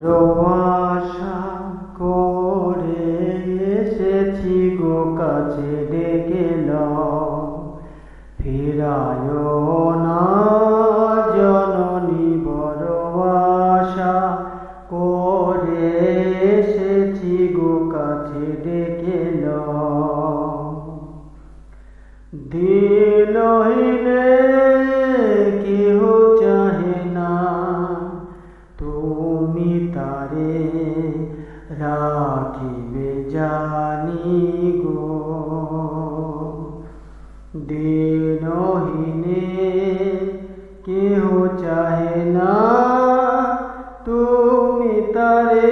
আশা করে এসেছি গো কাছে ডেকে লও, ফিরায় না জননী। বড় আশা করে এসেছি গো কাছে ডেকে লও। দিনহীনে কেহ চাহে না, তুমি তারে রাখিবে জানি গো। দিনহীনে কেহ চাহে না, তুমি তারে